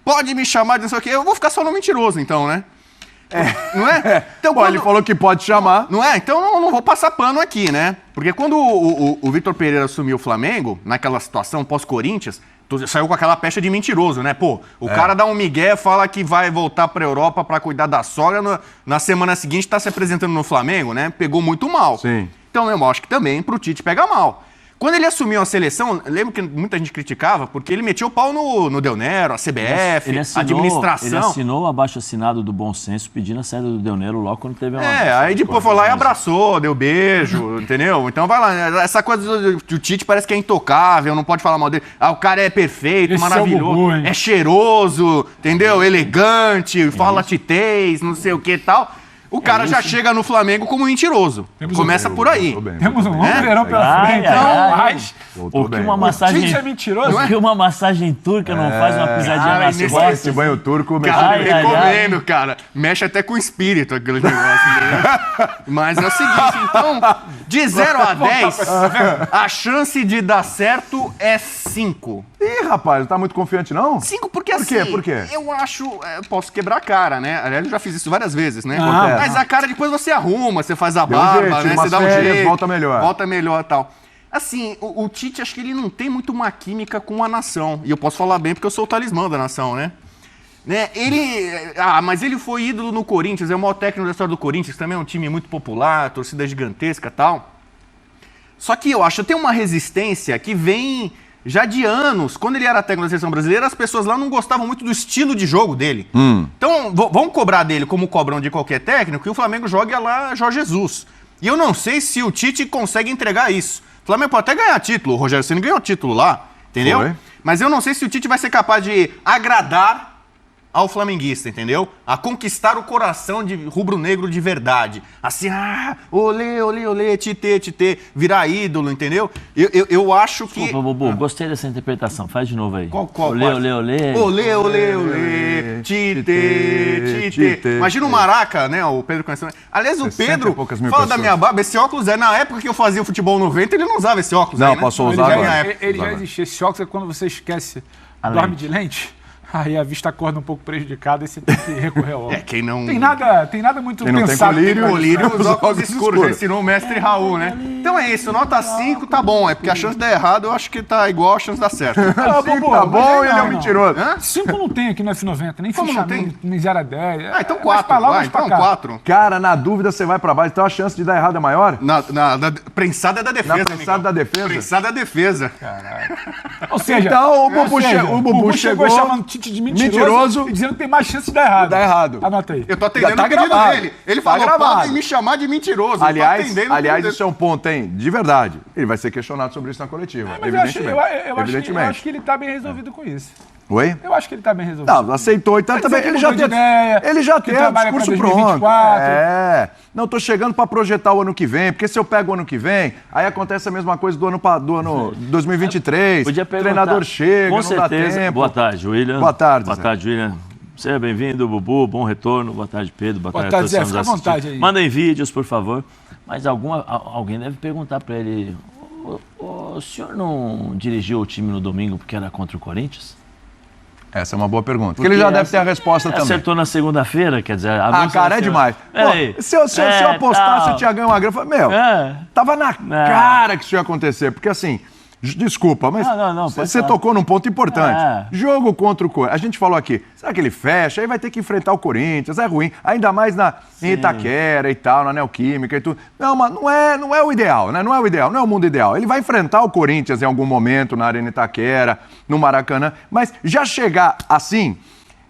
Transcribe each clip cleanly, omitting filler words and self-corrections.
pode me chamar de não sei o quê, eu vou ficar só no mentiroso, então, né? Não é? Então, Pô, ele falou que pode chamar. Não é? Então eu não vou passar pano aqui, né? Porque quando o Vitor Pereira assumiu o Flamengo, naquela situação pós-Corinthians, saiu com aquela pecha de mentiroso, né? Pô, o cara dá um migué, fala que vai voltar pra Europa pra cuidar da sogra, na semana seguinte tá se apresentando no Flamengo, né? Pegou muito mal. Sim. Então eu acho que também pro Tite pega mal. Quando ele assumiu a seleção, lembro que muita gente criticava, porque ele metia o pau no Del Nero, a CBF, a administração. Ele assinou o abaixo-assinado do Bom Senso pedindo a saída do Del Nero logo quando teve uma... Aí depois foi lá e abraçou, deu beijo, entendeu? Então vai lá, essa coisa do Tite parece que é intocável, não pode falar mal dele. O cara é perfeito, Esse maravilhoso, é o Bubu, é cheiroso, entendeu? Elegante, fala titez, não sei o que e tal. O cara já chega no Flamengo como mentiroso. Começa por aí. Temos um longo verão pela frente. Mas O que uma massagem... Tite é mentiroso? O que uma massagem turca não faz uma pisadinha nas costas? Esse banho turco... Cara, eu recomendo, cara. Mexe até com o espírito aquele negócio. Né? Mas é o seguinte, então, de 0 a 10, a chance de dar certo é 5. Ih, rapaz, não tá muito confiante, não? 5 porque Por quê? assim, Por quê? eu acho, eu posso quebrar a cara, né? Aliás, eu já fiz isso várias vezes, né? Acontece. Mas a cara depois você arruma, você faz a Deu um barba, jeito, tira né? umas Você dá um férias, jeito. volta melhor. Volta melhor e tal. Assim, o Tite, acho que ele não tem muito uma química com a nação. E eu posso falar bem porque eu sou o talismã da nação, né? Mas ele foi ídolo no Corinthians, é o maior técnico da história do Corinthians, também é um time muito popular, torcida gigantesca e tal. Só que eu acho que tem uma resistência que vem já de anos. Quando ele era técnico da seleção brasileira, as pessoas lá não gostavam muito do estilo de jogo dele. Então, vamos cobrar dele como cobram de qualquer técnico, que o Flamengo joga lá Jorge Jesus. E eu não sei se o Tite consegue entregar isso. O Flamengo pode até ganhar título, o Rogério Ceni ganhou título lá, entendeu? Foi. Mas eu não sei se o Tite vai ser capaz de agradar ao flamenguista, entendeu? A conquistar o coração de rubro-negro de verdade. Assim, olê, olê, olê, tite, virar ídolo, entendeu? Eu acho que... Desculpa, Bubu, gostei dessa interpretação. Faz de novo aí. Qual? Olê, olê, olê. Olê, olê, olê, tite. Imagina o Maraca, né? O Pedro conhecendo. Aliás, o 60 e Pedro, poucas mil fala pessoas. da minha barba, esse óculos na época que eu fazia o futebol 90, ele não usava esse óculos Não, aí, né? passou a Ele usar já, agora. ele já existe. Esse óculos é quando você esquece, A dorme lente. de lente, aí a vista acorda um pouco prejudicada e você tem que recorrer ao óculos. Quem não... Tem nada muito Quem não tem pensado. colírio, Colírio, os Os óculos óculos escuros, já escuros. ensinou o mestre Raul, né? Então é isso, nota 5 tá bom, é porque a chance de dar errado eu acho que tá igual a chance de dar certo. Ah, Sim, Bubu, tá mas bom, aí ele é um não. mentiroso. Hã? 5 não tem aqui no F90, nem Como ficha, não tem? nem 0 a 10. Então É 4, mais pra lá, vai, mais pra então cá. 4. Cara, na dúvida você vai pra baixo, então a chance de dar errado é maior? Na prensada é da defesa, Na prensada amigão. da defesa? Prensada da defesa. Ou seja, Então, o Bubu chegou chamando o Tite de mentiroso mentiroso e dizendo que tem mais chance de dar errado. Dá errado. Anota aí. Eu tô atendendo tá o pedido gravado. dele. Ele Tá falou, gravado. podem me chamar de mentiroso. Eu tô Aliás, atendendo o pedido dele. isso é um ponto, hein? De verdade. Ele vai ser questionado sobre isso na coletiva. Mas eu acho, evidentemente. eu acho que ele tá bem resolvido com isso. Oi? Eu acho que ele tá bem resolvido. Não, aceitou. Então Quer também dizer ele que já mudou tem, de ideia, ele já que tem o trabalha pra discurso 2024. pronto. Não, tô chegando pra projetar o ano que vem, porque se eu pego o ano que vem, aí acontece a mesma coisa do ano 2023. Podia O perguntar. treinador chega, Com não dá certeza. tempo. Boa tarde, William. Boa tarde, Boa Zé. tarde, William. Seja bem-vindo, Bubu. Bom retorno. Boa tarde, Pedro. Boa tarde a todos Zé. que nos Fica à assistiram. vontade aí. Mandem vídeos, por favor. Mas alguém deve perguntar para ele: o senhor não dirigiu o time no domingo porque era contra o Corinthians? Essa é uma boa pergunta. Porque ele já deve ter a resposta também. Acertou na segunda-feira, quer dizer... Cara, é demais. Pô, se eu apostasse, eu tinha ganho uma grana. Eu falei, tava na cara que isso ia acontecer. Porque assim, desculpa, mas Não, pode você falar. tocou num ponto importante. Jogo contra o Corinthians. A gente falou aqui, será que ele fecha? Aí vai ter que enfrentar o Corinthians, é ruim. Ainda mais em Itaquera e tal, na Neoquímica e tudo. Não, mas não é o ideal, né? Não é o ideal, não é o mundo ideal. Ele vai enfrentar o Corinthians em algum momento na Arena Itaquera, no Maracanã, mas já chegar assim...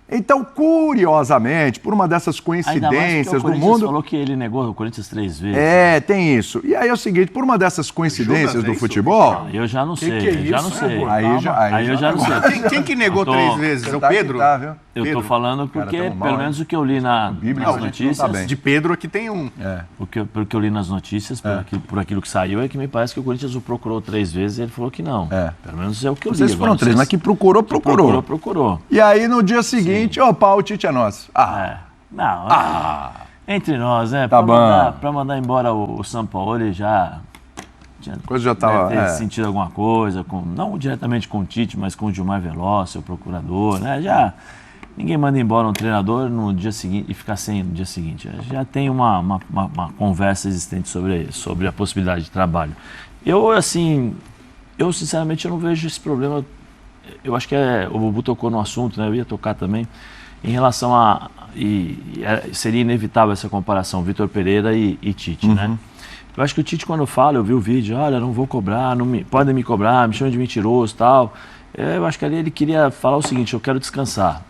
Então, curiosamente, por uma dessas coincidências do mundo... falou que ele negou o Corinthians 3 vezes. Tem isso. E aí é o seguinte, por uma dessas coincidências do futebol... Eu já não sei, que é já isso, não sei. né, Aí eu já não sei. Quem que negou Eu tô- 3 vezes? O Tá que Pedro? tá, viu? Eu tô Pedro. falando porque, tamo mal, pelo hein? menos o que eu li nas Bíblia, a gente não notícias... tá bem. De Pedro aqui tem um. Pelo que eu li nas notícias, por aquilo que saiu, é que me parece que o Corinthians o procurou 3 vezes e ele falou que não. Pelo menos é o que eu li. Vocês Agora, foram não sei 3, mas se- que procurou. Procurou. E aí, no dia seguinte, opa, o Tite é nosso. Não, entre nós, né? Tá Pra mandar embora o São Paulo, ele já... Coisa já tava... Deve ter sentido alguma coisa, não diretamente com o Tite, mas com o Gilmar Veloso, o procurador, né? Ninguém manda embora um treinador no dia seguinte e ficar sem no dia seguinte. Já tem uma conversa existente sobre a possibilidade de trabalho. Eu sinceramente eu não vejo esse problema. Eu acho que o Bubu tocou no assunto, né? Eu ia tocar também, em relação seria inevitável essa comparação, Vitor Pereira e Tite, né? Eu acho que o Tite, quando fala, eu vi o vídeo, olha, não vou cobrar, podem me cobrar, me chamam de mentiroso e tal. Eu acho que ali ele queria falar o seguinte, eu quero descansar.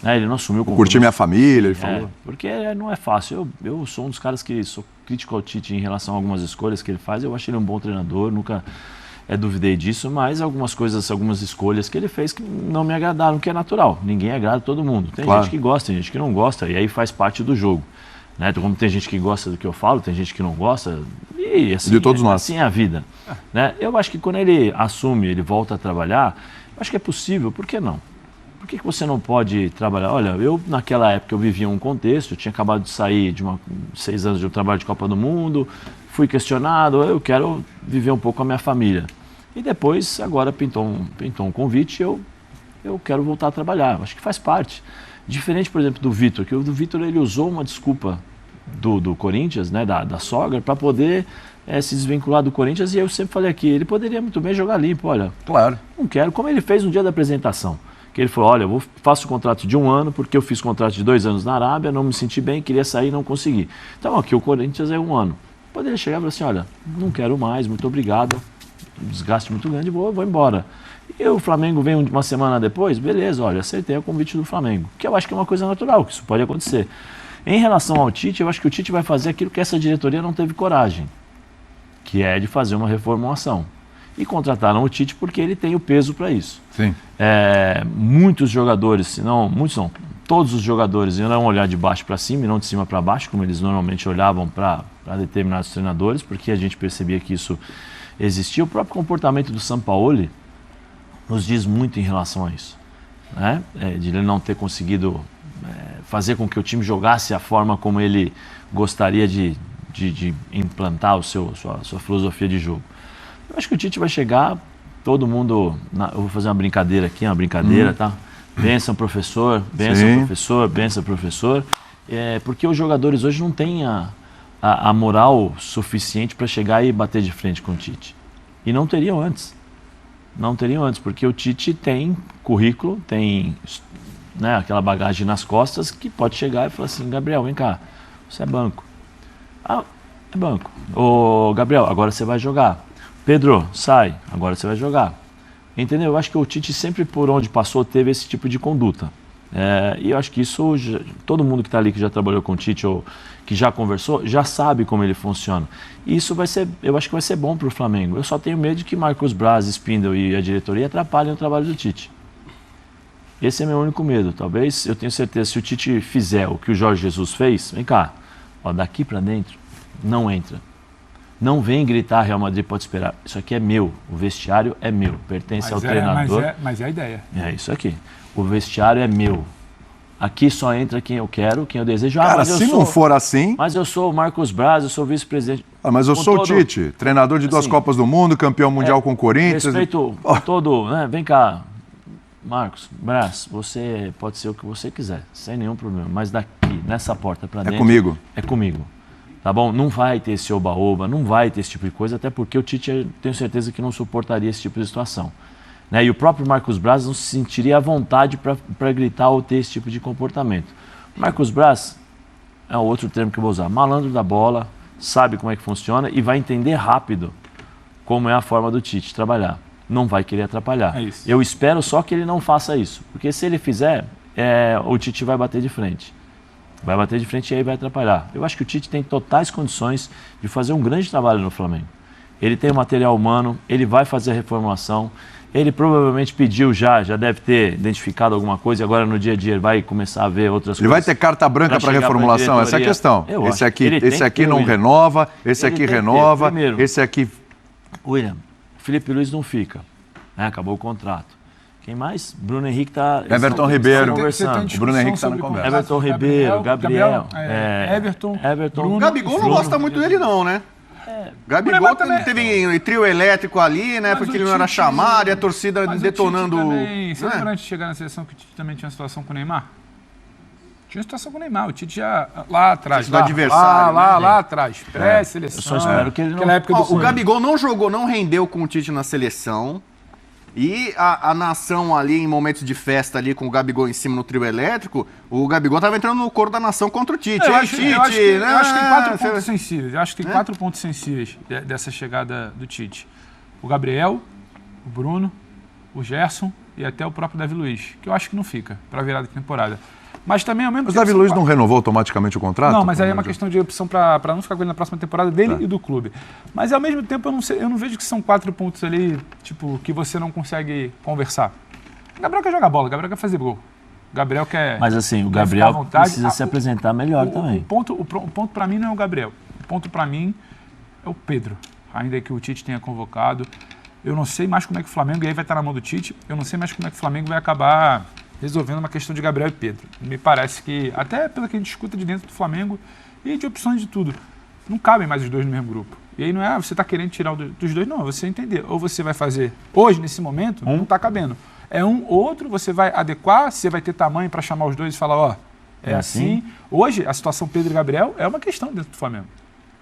Ele não assumiu o compromisso. Curtir minha família, ele falou. Porque não é fácil. Eu sou um dos caras que sou crítico ao Tite em relação a algumas escolhas que ele faz. Eu acho ele um bom treinador, nunca duvidei disso, mas algumas escolhas que ele fez que não me agradaram, que é natural. Ninguém agrada todo mundo. Tem gente que gosta, tem gente que não gosta, e aí faz parte do jogo. Né? Como tem gente que gosta do que eu falo, tem gente que não gosta, e assim, de todos nós. Assim é a vida. Né? Eu acho que quando ele assume, ele volta a trabalhar, eu acho que é possível, por que não? Por que você não pode trabalhar? Olha, eu naquela época eu vivia um contexto, eu tinha acabado de sair de 6 anos de um trabalho de Copa do Mundo, fui questionado, eu quero viver um pouco com a minha família. E depois, agora pintou um convite, eu quero voltar a trabalhar, acho que faz parte. Diferente, por exemplo, do Vitor, que o Vitor ele usou uma desculpa do Corinthians, né, da sogra, para poder se desvincular do Corinthians, e eu sempre falei aqui, ele poderia muito bem jogar limpo, olha, claro, não quero, como ele fez no dia da apresentação, que ele falou, olha, eu faço contrato de 1 ano, porque eu fiz contrato de 2 anos na Arábia, não me senti bem, queria sair e não consegui. Então aqui o Corinthians é 1 ano. Poderia chegar e falar assim, olha, não quero mais, muito obrigado, um desgaste muito grande, vou embora. E o Flamengo vem uma semana depois, beleza, olha, aceitei o convite do Flamengo, que eu acho que é uma coisa natural, que isso pode acontecer. Em relação ao Tite, eu acho que o Tite vai fazer aquilo que essa diretoria não teve coragem, que é de fazer uma reformulação. E contrataram o Tite porque ele tem o peso para isso. Sim. Muitos jogadores, se não, muitos não, todos os jogadores irão olhar de baixo para cima e não de cima para baixo, como eles normalmente olhavam para determinados treinadores, porque a gente percebia que isso existia. O próprio comportamento do Sampaoli nos diz muito em relação a isso, né? De ele não ter conseguido fazer com que o time jogasse a forma como ele gostaria de implantar sua filosofia de jogo. Eu acho que o Tite vai chegar, todo mundo... eu vou fazer uma brincadeira aqui, tá? Benção, professor, benção, professor. Porque os jogadores hoje não têm a moral suficiente para chegar e bater de frente com o Tite. E não teriam antes. Não teriam antes, porque o Tite tem currículo, tem, né, aquela bagagem nas costas que pode chegar e falar assim, Gabriel, vem cá, você é banco. Ah, é banco. Ô, Gabriel, agora você vai jogar. Pedro, sai, agora você vai jogar. Entendeu? Eu acho que o Tite sempre, por onde passou, teve esse tipo de conduta. E eu acho que isso, todo mundo que está ali, que já trabalhou com o Tite ou que já conversou, já sabe como ele funciona. E isso eu acho que vai ser bom para o Flamengo. Eu só tenho medo de que Marcos Braz, Spindle e a diretoria atrapalhem o trabalho do Tite. Esse é meu único medo. Talvez, eu tenho certeza, se o Tite fizer o que o Jorge Jesus fez, vem cá, ó, daqui para dentro, não entra. Não vem gritar, Real Madrid pode esperar. Isso aqui é meu, o vestiário é meu, pertence ao treinador. Mas é a ideia. É isso aqui. O vestiário é meu. Aqui só entra quem eu quero, quem eu desejo. Cara, se não for assim... Mas eu sou o Marcos Braz, eu sou vice-presidente. Mas eu sou o Tite, treinador de 2 Copas do Mundo, campeão mundial com o Corinthians. Respeito todo, né? Vem cá, Marcos Braz, você pode ser o que você quiser, sem nenhum problema. Mas daqui, nessa porta para dentro... É comigo. Tá bom? Não vai ter esse oba-oba, não vai ter esse tipo de coisa, até porque o Tite, eu tenho certeza que não suportaria esse tipo de situação. Né? E o próprio Marcos Braz não se sentiria à vontade para gritar ou ter esse tipo de comportamento. Marcos Braz é outro termo que eu vou usar. Malandro da bola, sabe como é que funciona e vai entender rápido como é a forma do Tite trabalhar. Não vai querer atrapalhar. É isso. Eu espero só que ele não faça isso, porque se ele fizer, o Tite vai bater de frente. Vai bater de frente e aí vai atrapalhar. Eu acho que o Tite tem totais condições de fazer um grande trabalho no Flamengo. Ele tem o material humano, ele vai fazer a reformulação, ele provavelmente pediu já deve ter identificado alguma coisa e agora no dia a dia ele vai começar a ver outras coisas. Ele vai ter carta branca para reformulação, essa é a questão. Esse aqui não renova, esse aqui renova, esse aqui... William, Felipe Luiz não fica, né? Acabou o contrato. Quem mais? Bruno Henrique está... Everton Ribeiro. O Bruno Henrique está na conversa. Everton Ribeiro, Gabriel. Everton. Bruno, o Gabigol não gosta muito dele não, né? Gabigol Neymar também. teve trio elétrico ali, né? Mas porque o ele não era Tite- chamado e a torcida Mas o detonando. Tite também, você né? lembra antes de chegar na seleção que o Tite também tinha uma situação com o Neymar? Tinha uma situação com o Neymar. O Tite já lá atrás. Do adversário, Lá atrás. Pré-seleção. Eu só espero que ele não- Aquela época do Ó, o Santos. Gabigol não jogou, não rendeu com o Tite na seleção. E a nação ali, em momentos de festa ali, com o Gabigol em cima no trio elétrico, o Gabigol tava entrando no coro da nação contra o Tite. Eu Ei, acho, Tite, eu acho que, eu acho que tem 4 né? pontos sensíveis. Eu acho que tem 4 pontos sensíveis dessa chegada do Tite. O Gabriel, o Bruno, o Gerson e até o próprio Davi Luiz, que eu acho que não fica para virada de temporada. Mas também ao mesmo Mas o tempo... Davi são Luiz quatro- não renovou automaticamente o contrato? Não, mas aí é uma questão de opção para não ficar com ele na próxima temporada dele Tá. e do clube. Mas ao mesmo tempo eu não vejo que são 4 pontos ali, tipo, que você não consegue conversar. O Gabriel quer jogar bola, o Gabriel quer fazer gol. O Gabriel quer... Mas assim, o quer ficar à Gabriel vontade. precisa se apresentar melhor também. O ponto para mim não é o Gabriel. O ponto para mim é o Pedro. Ainda que o Tite tenha convocado. Eu não sei mais como é que o Flamengo, e aí vai estar na mão do Tite, eu não sei mais como é que o Flamengo vai acabar resolvendo uma questão de Gabriel e Pedro. Me parece que, até pelo que a gente escuta de dentro do Flamengo e de opções de tudo, não cabem mais os dois no mesmo grupo. E aí não é, você está querendo tirar dos dois, não, é você entender. Ou você vai fazer, hoje, nesse momento, não está cabendo. É um ou outro, você vai adequar, você vai ter tamanho para chamar os dois e falar, ó, é assim. Hoje, a situação Pedro e Gabriel é uma questão dentro do Flamengo.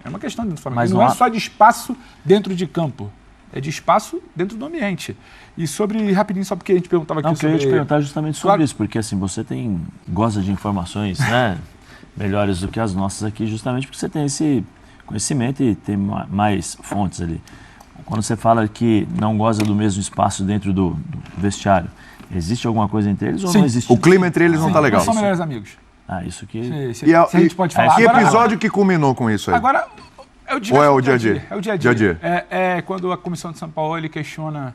É uma questão dentro do Flamengo. Mas E não não é há- só de espaço dentro de campo. É de espaço dentro do ambiente. E sobre, rapidinho, só porque a gente perguntava aqui Não, eu queria sobre... te perguntar justamente sobre Claro. isso, porque assim, você gosta de informações, né, melhores do que as nossas aqui, justamente porque você tem esse conhecimento e tem mais fontes ali. Quando você fala que não goza do mesmo espaço dentro do vestiário, existe alguma coisa entre eles ou Sim. não existe? O clima entre eles não tá legal. Nós somos melhores amigos. Ah, isso que... Se E, a gente pode falar. que Agora- episódio que culminou com isso aí? Agora, é o dia, Ou é o dia a dia? É o dia a dia. Dia a dia. É quando a comissão de São Paulo ele questiona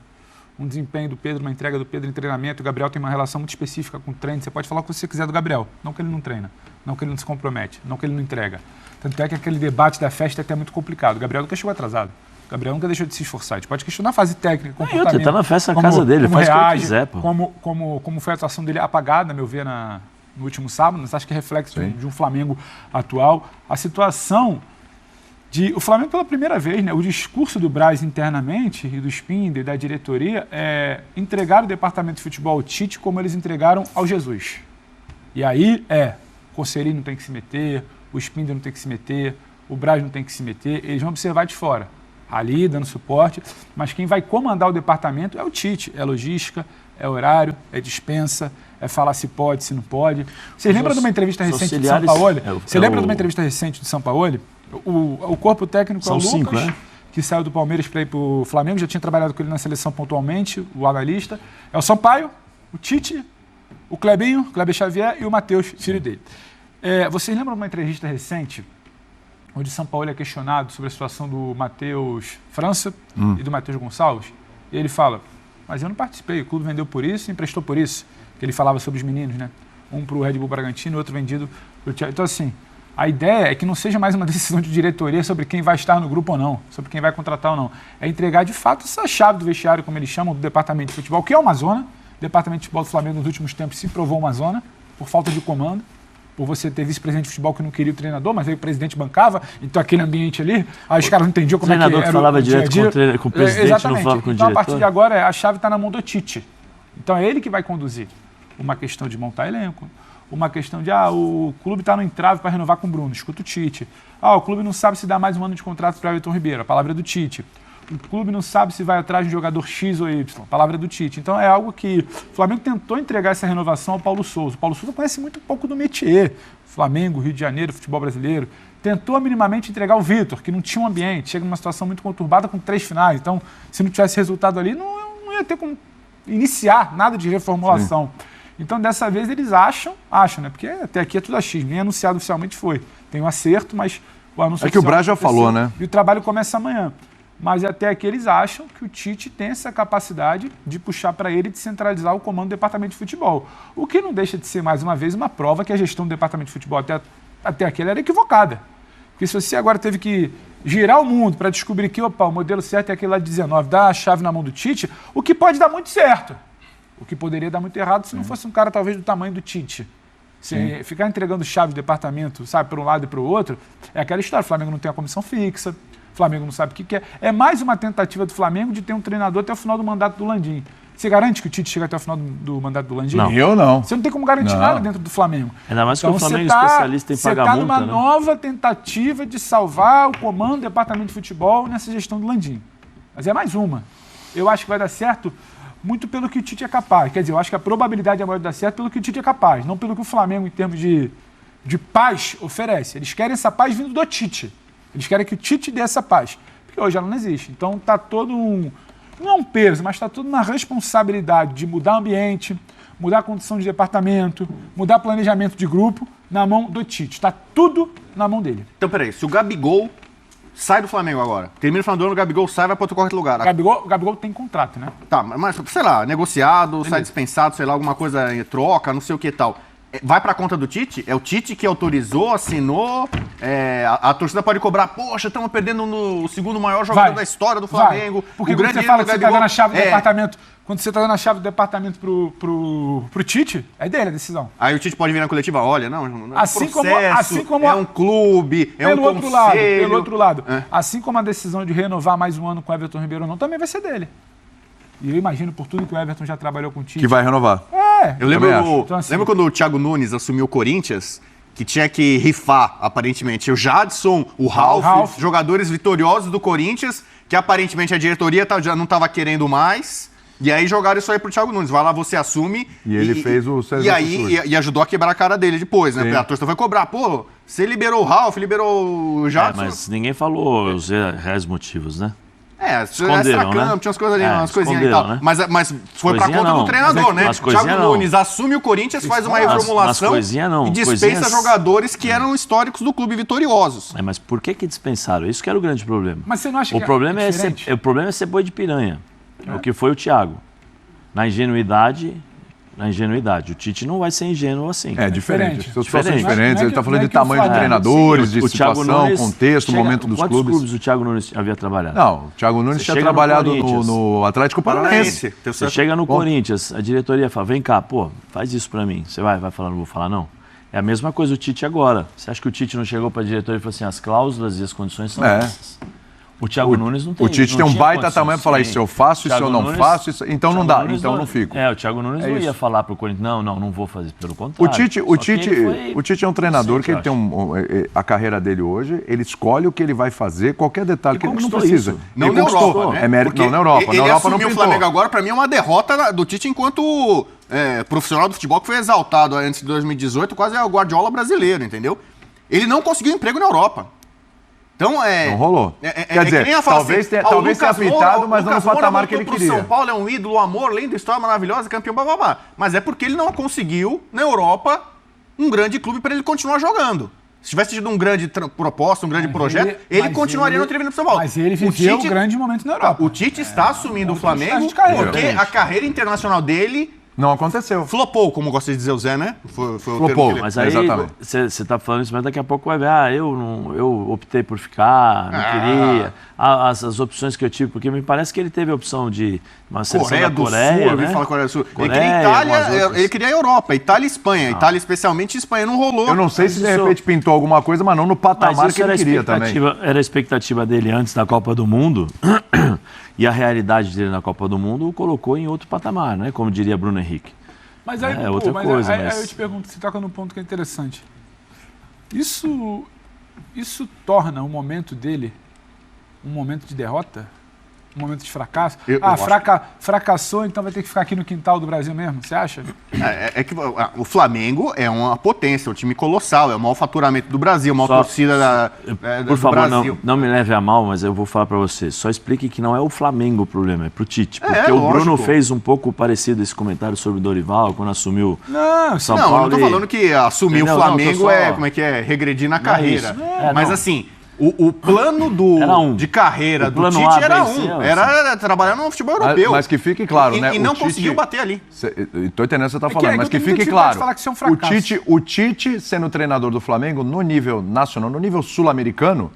um desempenho do Pedro, uma entrega do Pedro em treinamento. O Gabriel tem uma relação muito específica com o treino. Você pode falar o que você quiser do Gabriel. Não que ele não treina, não que ele não se compromete, não que ele não entrega. Tanto é que aquele debate da festa é até muito complicado. O Gabriel nunca chegou atrasado. O Gabriel nunca deixou de se esforçar. A gente pode questionar a fase técnica, comportamento. outra, tá na festa na casa dele, faz o que ele quiser, pô. Como foi a atuação dele apagada, a meu ver, no último sábado. Mas acho que é reflexo de um Flamengo atual. A situação o Flamengo pela primeira vez, né? O discurso do Braz internamente e do Spindler e da diretoria é entregar o departamento de futebol ao Tite como eles entregaram ao Jesus. E aí o Conselhinho não tem que se meter, o Spindler não tem que se meter, o Braz não tem que se meter, eles vão observar de fora, ali dando suporte, mas quem vai comandar o departamento é o Tite, é logística, é horário, é dispensa, é falar se pode, se não pode. Vocês lembram de uma entrevista recente de São Paulo? Você lembra de uma entrevista recente de São Paulo? O corpo técnico São é o Lucas, 5, né? que saiu do Palmeiras para ir para o Flamengo, já tinha trabalhado com ele na seleção pontualmente, o analista. É o Sampaio, o Tite, o Kleber Xavier e o Matheus, filho dele. Vocês lembram de uma entrevista recente, onde São Paulo é questionado sobre a situação do Matheus França e do Matheus Gonçalves? E ele fala, mas eu não participei, o clube vendeu por isso e emprestou por isso. Que ele falava sobre os meninos, né? Um para o Red Bull Bragantino e outro vendido para o Thiago. Então, assim, a ideia é que não seja mais uma decisão de diretoria sobre quem vai estar no grupo ou não, sobre quem vai contratar ou não. É entregar, de fato, essa chave do vestiário, como eles chamam, do departamento de futebol, que é uma zona. O departamento de futebol do Flamengo, nos últimos tempos, se provou uma zona, por falta de comando, por você ter vice-presidente de futebol que não queria o treinador, mas aí o presidente bancava, então aquele ambiente ali, aí os caras não entendiam como é que era. O treinador que falava direto com o presidente, exatamente. não falava com o então, diretor. a partir de agora, a chave está na mão do Tite. Então é ele que vai conduzir. Uma questão de montar elenco, uma questão de, o clube está no entrave para renovar com o Bruno, escuta o Tite. O clube não sabe se dá mais um ano de contrato para o Everton Ribeiro, a palavra é do Tite. O clube não sabe se vai atrás de um jogador X ou Y, a palavra é do Tite. Então é algo que o Flamengo tentou entregar essa renovação ao Paulo Souza. O Paulo Souza conhece muito pouco do métier. Flamengo, Rio de Janeiro, futebol brasileiro. Tentou minimamente entregar o Vitor, que não tinha um ambiente, chega numa situação muito conturbada com 3 finais. Então, se não tivesse resultado ali, não ia ter como iniciar nada de reformulação. Sim. Então, dessa vez, eles acham, né? Porque até aqui é tudo achismo, nem anunciado oficialmente foi. Tem um acerto, mas o anúncio é que o Braz já falou, né? E o trabalho começa amanhã. Mas até aqui eles acham que o Tite tem essa capacidade de puxar para ele e de centralizar o comando do departamento de futebol. O que não deixa de ser, mais uma vez, uma prova que a gestão do departamento de futebol até aqui ela era equivocada. Porque se você agora teve que girar o mundo para descobrir que o modelo certo é aquele lá de 19, dar a chave na mão do Tite, o que pode dar muito certo. O que poderia dar muito errado se não fosse um cara talvez do tamanho do Tite. Ficar entregando chave do departamento, sabe, para um lado e para o outro, é aquela história. O Flamengo não tem a comissão fixa, O Flamengo não sabe o que quer. É mais uma tentativa do Flamengo de ter um treinador até o final do mandato do Landim. Você garante que o Tite chega até o final do mandato do Landim? Não. Eu não. Você não tem como garantir nada dentro do Flamengo. Ainda mais que o Flamengo você é especialista em pagar Você multa, está numa né? nova tentativa de salvar o comando do departamento de futebol nessa gestão do Landim. Mas é mais uma. Eu acho que vai dar certo muito pelo que o Tite é capaz. Quer dizer, eu acho que a probabilidade é maior de dar certo pelo que o Tite é capaz, não pelo que o Flamengo, em termos de paz, oferece. Eles querem essa paz vindo do Tite. Eles querem que o Tite dê essa paz. Porque hoje ela não existe. Então está todo não é um peso, mas está tudo na responsabilidade de mudar o ambiente, mudar a condição de departamento, mudar planejamento de grupo na mão do Tite. Está tudo na mão dele. Então, peraí, se o Gabigol sai do Flamengo agora, termina o final do ano, o Gabigol sai e vai para outro qualquer lugar. O Gabigol tem contrato, né? Tá, mas sei lá, negociado, sai dispensado, sei lá, alguma coisa em troca, não sei o que e tal. Vai pra conta do Tite? É o Tite que autorizou, assinou, a torcida pode cobrar, poxa, estamos perdendo no segundo maior jogador da história do Flamengo. Vai. Porque o quando você fala que você está dando a chave do departamento, quando você está dando a chave do departamento pro Tite, é dele a decisão. Aí o Tite pode vir na coletiva, olha, não é um assim processo, como é um clube, é um conselho. Pelo outro lado, assim como a decisão de renovar mais um ano com o Everton Ribeiro ou não, também vai ser dele. E eu imagino, por tudo que o Everton já trabalhou com o Tite... Que vai renovar. Eu lembro, Então, assim, lembra quando o Thiago Nunes assumiu o Corinthians, que tinha que rifar, aparentemente, o Jadson, o Ralf, jogadores vitoriosos do Corinthians, que aparentemente a diretoria já não estava querendo mais, e aí jogaram isso aí pro Thiago Nunes. Vai lá, você assume. E ele fez o César E aí e ajudou a quebrar a cara dele depois, né? Sim. Porque a torcida vai cobrar. Pô, você liberou o Ralf, liberou o Jadson. Mas ninguém falou os reais motivos, né? Extra-campo, né? tinha umas coisas ali, umas coisinhas e esconderam, tal. né? Mas foi pra Coisinha conta do não. treinador, né? Mas coisinha Thiago não. Nunes assume o Corinthians, faz uma reformulação coisinha não. e dispensa Coisinhas... jogadores que eram históricos do clube vitoriosos. Mas por que dispensaram? Isso que era o grande problema. Mas você não acha O que problema é é diferente? o problema é ser boi de piranha. O que foi o Thiago. Na ingenuidade, o Tite não vai ser ingênuo assim. É diferente. São situações Diferente. diferentes. Ele está falando de não é que o tamanho de Flamengo- treinadores, de O Thiago situação, Nunes contexto, chega- momento dos Quantos clubes. o Thiago Nunes havia trabalhado? Não, o Thiago Nunes Você tinha chega no trabalhado Corinthians. no Atlético Paranaense. Você chega no Corinthians, a diretoria fala, vem cá, pô, faz isso pra mim. Você vai falar, não vou falar não? É a mesma coisa o Tite agora. Você acha que o Tite não chegou pra diretoria e falou assim, as cláusulas e as condições são essas? O Thiago Nunes não tem. O Tite não tem um tinha baita condições. tamanho para falar, Sim. isso eu faço, isso eu não Nunes- faço, isso... então não Thiago dá, Nunes então não fico. O Thiago Nunes É não isso. ia falar pro Corinthians, não vou fazer, pelo O contrário. Tite, Só que ele o Tite é um treinador Sim, que ele tem a carreira dele hoje, ele escolhe o que ele vai fazer, qualquer detalhe que ele não conquistou precisa. isso. Não Ele na conquistou. Europa, né? É mérito, Porque não na Europa. Ele Na Europa não assumiu o pintou. Flamengo agora, pra mim, é uma derrota do Tite enquanto profissional do futebol que foi exaltado antes de 2018, quase é o Guardiola brasileiro, entendeu? Ele não conseguiu emprego na Europa. Então Não rolou. Quer dizer, que nem eu falo talvez assim, tenha Lucas pintado, Moura, mas não no Lucas Moura patamar que ele voltou pro queria. São Paulo é um ídolo, amor, linda história maravilhosa, campeão, blá, blá, blá. Mas é porque ele não conseguiu, na Europa, um grande clube para ele continuar jogando. Se tivesse tido um grande proposta, um grande projeto, ele continuaria no treinamento do São Paulo. Mas ele viveu um grande momento na Europa. O Tite está assumindo o Flamengo de carreira. porque a carreira internacional dele Não aconteceu. flopou, como gosta de dizer o Zé, né? Foi o Flopou. termo que ele- Mas aí Exatamente. você está falando isso, mas daqui a pouco vai ver, eu optei por ficar, não queria, as opções que eu tive, porque me parece que ele teve a opção de uma seleção Coreia da do Coreia, Sul, eu né? vim falar Coreia do Sul. Coreia, ele queria Itália, algumas outras. ele queria a Europa, Itália e Espanha. Itália especialmente, Espanha não rolou. Eu não sei se de isso- repente pintou alguma coisa, mas não no Mas patamar isso que ele queria também. era a expectativa dele antes da Copa do Mundo, e a realidade dele na Copa do Mundo o colocou em outro patamar, né? Como diria Bruno Henrique. Mas aí, É outra coisa, aí mas- eu te pergunto, você toca num ponto que é interessante. Isso torna o momento dele um momento de derrota? Um momento de fracasso? Eu acho Fracassou, então vai ter que ficar aqui no quintal do Brasil mesmo, você acha? É que o Flamengo é uma potência, é um time colossal, é o maior faturamento do Brasil, a maior Só- torcida Por do favor, Brasil. não me leve a mal, mas eu vou falar pra você. Só explique que não é o Flamengo o problema, é pro Tite. Porque o lógico. Bruno fez um pouco parecido esse comentário sobre o Dorival, quando assumiu Não, São Não, eu Paulo. não tô falando que assumir Entendeu? o Não, tô Flamengo só- regredir na Não é carreira. isso. Mas não. assim, o plano Era de carreira O do plano Tite A, era B, C, era trabalhar no futebol europeu. Mas que fique claro, e, né? E o não Tite- conseguiu bater ali. Estou entendendo o que você está que- falando, é que mas eu que tenho muito fique dificuldade claro. de falar que isso é um o fracasso. Tite, sendo treinador do Flamengo, no nível nacional, no nível sul-americano,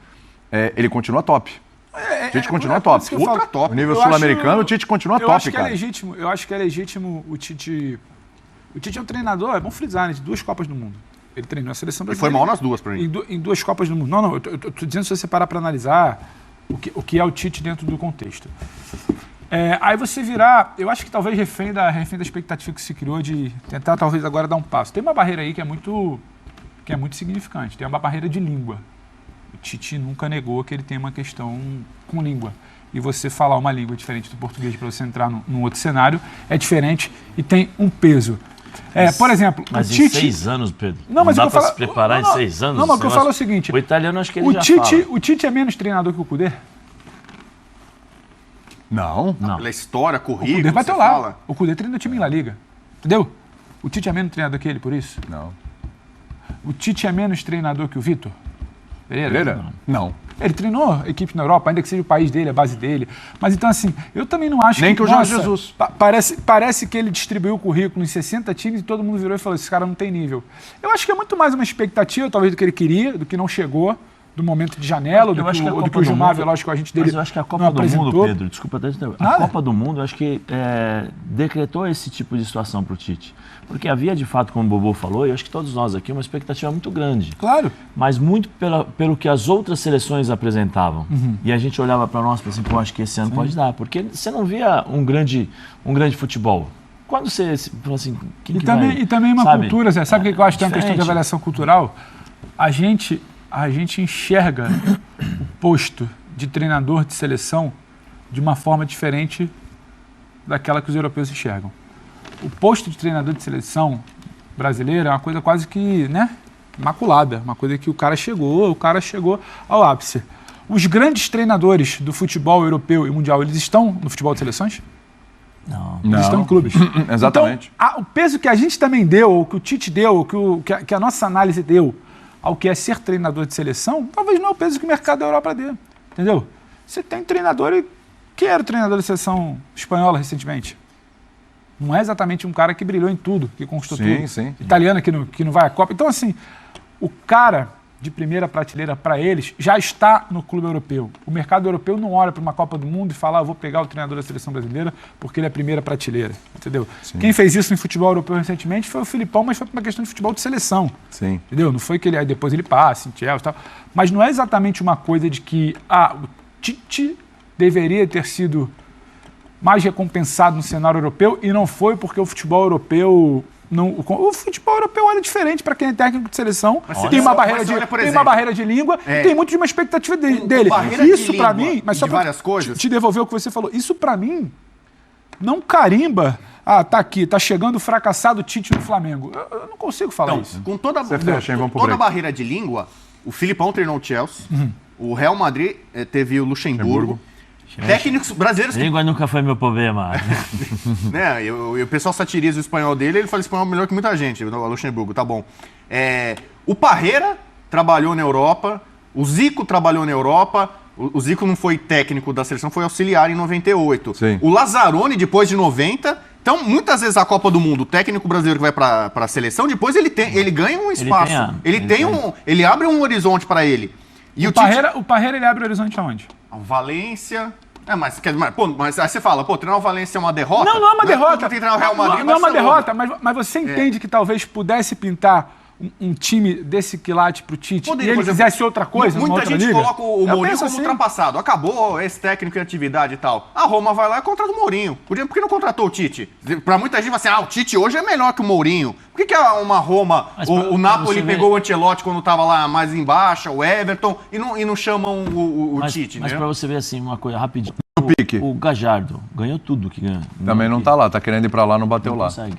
ele continua top. O Tite continua top. isso que eu falo. Ultra top. No nível Eu sul-americano, acho- o Tite continua eu top, acho que cara. eu acho que é legítimo o Tite. O Tite é um treinador, é bom frisar, né, de 2 Copas do Mundo. Ele treinou a seleção E brasileira. foi mal nas duas pra mim. Em 2 Copas do Mundo. Não, eu tô dizendo se você parar para analisar o que é o Tite dentro do contexto. Aí você virar, eu acho que talvez refém da expectativa que se criou de tentar talvez agora dar um passo. Tem uma barreira aí que é muito significante, tem uma barreira de língua. O Tite nunca negou que ele tem uma questão com língua. E você falar uma língua diferente do português para você entrar num outro cenário é diferente e tem um peso. Por exemplo, mas o Tite... em 6 anos, Pedro. Não, mas dá eu para falo... se preparar em 6 anos. Não, mas o que eu falo é o seguinte... O italiano, acho que ele o já Tite, fala. O Tite é menos treinador que o Cudê? Não. Pela história, O currículo, Cudê você bateu lá. fala. O Cudê treina o time em La Liga. Entendeu? O Tite é menos treinador que ele, por isso? Não. O Tite é menos treinador que o Vitor Pereira? Não. Ele treinou equipe na Europa, ainda que seja o país dele, a base dele. Mas então, assim, eu também não acho Nem que o Jorge Jesus. Parece que ele distribuiu o currículo em 60 times e todo mundo virou e falou: esse cara não tem nível. Eu acho que é muito mais uma expectativa, talvez, do que ele queria, do que não chegou, do momento de janela, do que o Gilmar Veloz com a gente dele. Mas eu acho que a Copa do Mundo, Pedro, desculpa até te interromper. A Copa do Mundo, eu acho que decretou esse tipo de situação para o Tite. Porque havia, de fato, como o Bobô falou, e eu acho que todos nós aqui, uma expectativa muito grande. Claro. Mas muito pelo que as outras seleções apresentavam. E a gente olhava para nós e pensava assim, pô, acho que esse ano pode dar. Porque você não via um grande futebol. Quando você fala assim, e também uma cultura, Zé. Sabe o que eu acho que é uma questão de avaliação cultural? A gente enxerga o posto de treinador de seleção de uma forma diferente daquela que os europeus enxergam. O posto de treinador de seleção brasileira é uma coisa quase que, imaculada. Uma coisa que o cara chegou ao ápice. Os grandes treinadores do futebol europeu e mundial, eles estão no futebol de seleções? Não. Eles estão em clubes. Exatamente. Então, o peso que a gente também deu, ou que o Tite deu, ou que a nossa análise deu ao que é ser treinador de seleção, talvez não é o peso que o mercado da Europa deu. Entendeu? Você tem treinador, quem era o treinador da seleção espanhola recentemente? Não é exatamente um cara que brilhou em tudo, que conquistou tudo. Sim. Italiano que não vai à Copa. Então, assim, o cara de primeira prateleira para eles já está no clube europeu. O mercado europeu não olha para uma Copa do Mundo e fala, eu vou pegar o treinador da seleção brasileira porque ele é primeira prateleira. Entendeu? Sim. Quem fez isso em futebol europeu recentemente foi o Filipão, mas foi por uma questão de futebol de seleção. Sim. Entendeu? Não foi que aí depois ele passa em Chelsea e tal. Mas não é exatamente uma coisa de que o Tite deveria ter sido mais recompensado no cenário europeu e não foi porque o futebol europeu... o futebol europeu era diferente para quem é técnico de seleção. Tem uma barreira de língua e tem muito de uma expectativa dele. Isso para mim, mas só para te devolver o que você falou, isso para mim não carimba. Tá aqui, tá chegando o fracassado Tite no Flamengo. Eu não consigo falar isso. Com toda a barreira de língua, o Filipão treinou o Chelsea, o Real Madrid teve o Luxemburgo. Técnicos brasileiros... Língua nunca foi meu problema. E o pessoal satiriza o espanhol dele, ele fala espanhol melhor que muita gente, o Luxemburgo, tá bom. O Parreira trabalhou na Europa, o Zico trabalhou na Europa, o Zico não foi técnico da seleção, foi auxiliar em 98. Sim. O Lazzaroni, depois de 90... Então, muitas vezes a Copa do Mundo, o técnico brasileiro que vai para a seleção, depois ele ganha um espaço. Ele abre um horizonte para ele. E o Parreira ele abre o horizonte aonde? Valência... Mas aí você fala, treinar o Valência é uma derrota? Não é uma derrota. Treinar o Real Madrid, não é uma derrota, mas você entende que talvez pudesse pintar um time desse quilate pro Tite e ele fizesse outra coisa numa outra liga? Muita gente coloca o Mourinho como ultrapassado. Acabou esse técnico em atividade e tal. A Roma vai lá e contrata o Mourinho. Por que não contratou o Tite? Pra muita gente vai assim, o Tite hoje é melhor que o Mourinho. Por que uma Roma, o Napoli pegou o Ancelotti quando tava lá mais embaixo, o Everton, e não chamam o Tite, Mas né? pra você ver assim, uma coisa rapidinho. O Pique. O Gajardo ganhou tudo que ganhou. Também não tá lá, tá querendo ir pra lá, não bateu lá. Consegue.